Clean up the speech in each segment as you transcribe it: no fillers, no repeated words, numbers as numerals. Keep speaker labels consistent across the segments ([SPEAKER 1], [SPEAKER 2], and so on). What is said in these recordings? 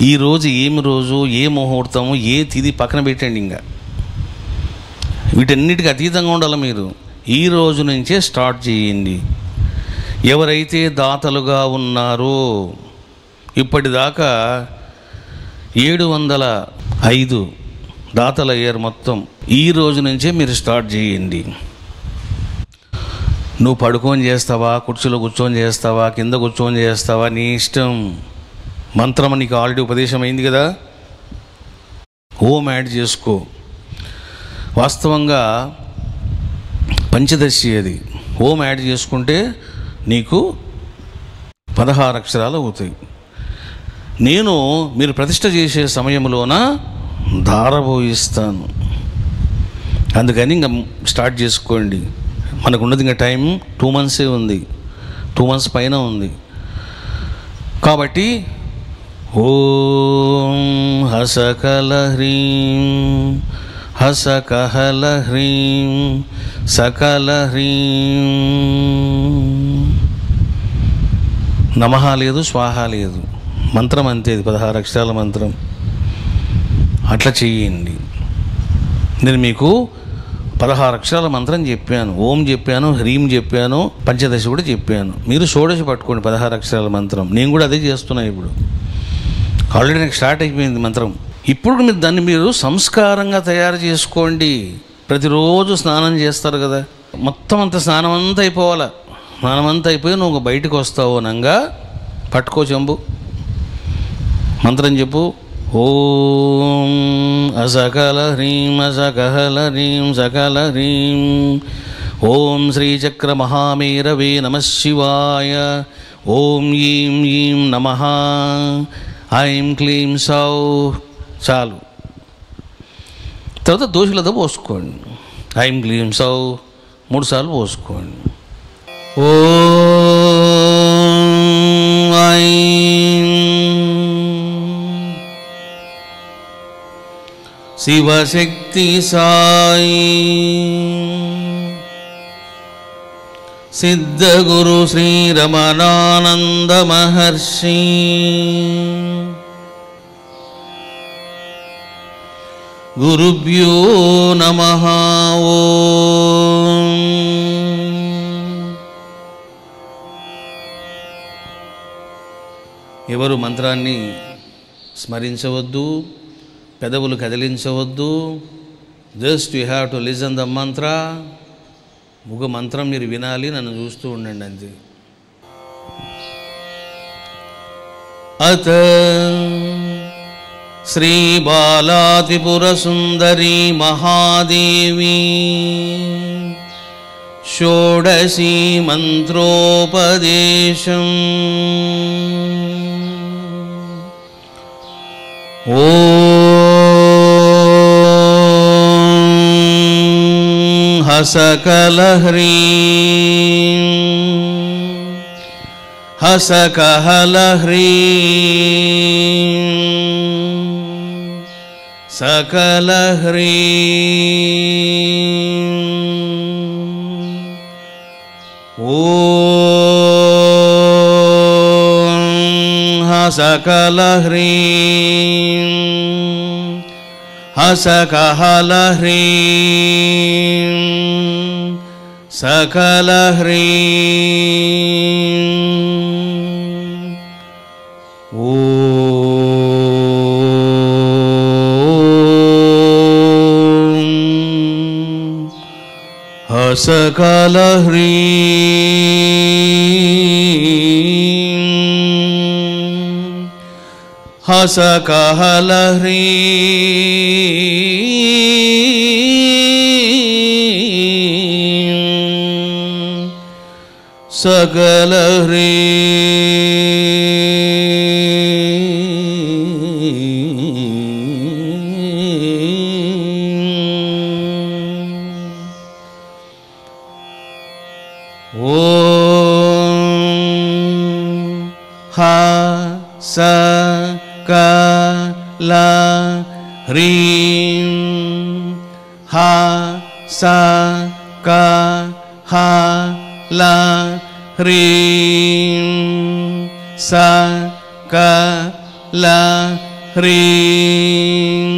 [SPEAKER 1] ఈరోజు ఏమి రోజు, ఏ ముహూర్తము, ఏ తిథి పక్కన పెట్టండి. ఇంకా వీటన్నిటికీ అతీతంగా ఉండాలి. మీరు ఈ రోజు నుంచే స్టార్ట్ చేయండి. ఎవరైతే దాతలుగా ఉన్నారో, ఇప్పటిదాకా 705 దాతలు అయ్యారు మొత్తం. ఈ రోజు నుంచే మీరు స్టార్ట్ చేయండి. నువ్వు పడుకొని చేస్తావా, కుర్చీలో కూర్చొని చేస్తావా, కింద కూర్చొని చేస్తావా, నీ ఇష్టం. మంత్రం నీకు ఆల్రెడీ ఉపదేశం అయింది కదా, ఓం యాడ్ చేసుకో. వాస్తవంగా పంచదశి అది. ఓం యాడ్ చేసుకుంటే నీకు 16 అక్షరాలు అవుతాయి. నేను మీరు ప్రతిష్ట చేసే సమయంలోన ధారపోయిస్తాను. అందుకని ఇంకా స్టార్ట్ చేసుకోండి. మనకు ఉన్నది ఇంకా టైం 2 months ఉంది, 2 months పైన ఉంది. కాబట్టి ఓం హసకల హ్రీం హసకహల హ్రీం సకల హ్రీం. నమః లేదు, స్వాహ లేదు, మంత్రం అంతే. 16 అక్షరాల మంత్రం. అట్లా చెయ్యండి. నేను మీకు 16 అక్షరాల మంత్రం చెప్పాను, ఓం చెప్పాను, హ్రీం చెప్పాను, పంచదశి కూడా చెప్పాను. మీరు షోడశి పట్టుకోండి, 16 అక్షరాల మంత్రం. నేను కూడా అదే చేస్తున్నా. ఇప్పుడు ఆల్రెడీ నాకు స్టార్ట్ అయిపోయింది మంత్రం. ఇప్పుడు మీరు దాన్ని మీరు సంస్కారంగా తయారు చేసుకోండి. ప్రతిరోజు స్నానం చేస్తారు కదా, మొత్తం అంతా స్నానం అంతా అయిపోవాలా. స్నానం అంతా అయిపోయి నువ్వు బయటకు వస్తావు నంగా పట్టుకో చెంబు, మంత్రం చెప్పు. ఓం అసకల హ్రీం అసకహల హ్రీం సకల హ్రీం. ఓం శ్రీచక్ర మహామేరవే నమః శివాయ. ఓం ఈం ఈం నమః. ఐం క్లీం సౌ. చాలు. తర్వాత దోషులతో పోసుకోండి. ఐం క్లీం సౌ 3 సార్లు పోసుకోండి. ఓం ఐం శివశక్తి సాయి సిద్ధగురు శ్రీ రమణానంద మహర్షి గురుభ్యో నమః. ఓం ఎవరు మంత్రాన్ని స్మరించవద్దు, పెదవులు కదిలించవద్దు. Just you have to listen the mantra. ముగ మంత్రం మీరు వినాలి, నన్ను చూస్తూ ఉండండి అంతే. అత శ్రీ బాలాత్రిపుర సుందరి మహాదేవి షోడశీ మంత్రోపదేశం. ఓం హసకల హ్రీం హసకహల హ్రీం సకల హ్రీం. ఓం హసకల హ్రీం హసకహల హ్రీం సకల హ్రీం. ఓం హసకల హ్రీం హసకహల హ్రీం సకల హ్రీం. ఓం హసకల హ్రీం హసకహల హ్రీం సకల హ్రీం.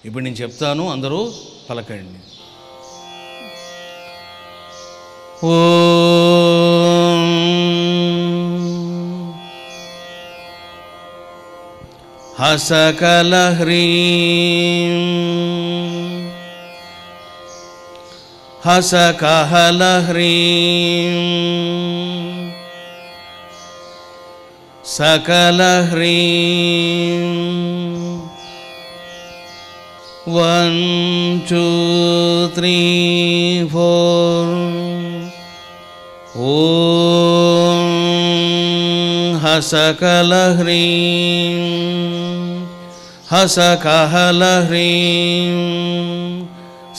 [SPEAKER 1] ఇప్పుడు నేను చెప్తాను, అందరూ పలకండి. ఓం హసకల హ్రీం హసకహల హ్రీం సకల హ్రీం. 1 2 3 4. ఓం హసకల హ్రీం హసకహల హ్రీం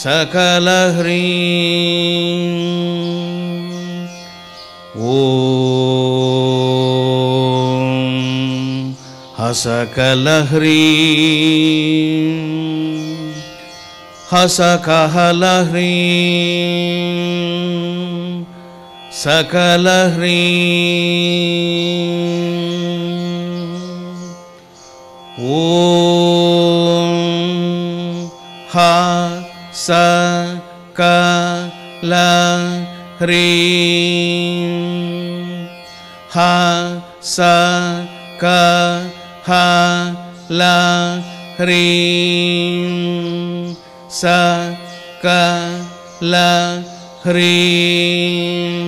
[SPEAKER 1] సకల హ్రీం. ఓం హసకల హ్రీం హసకహల హ్రీం సకల హ్రీం. ఓం హసకల హ్రీం హసకహల హ్రీం సకల హ్రీం.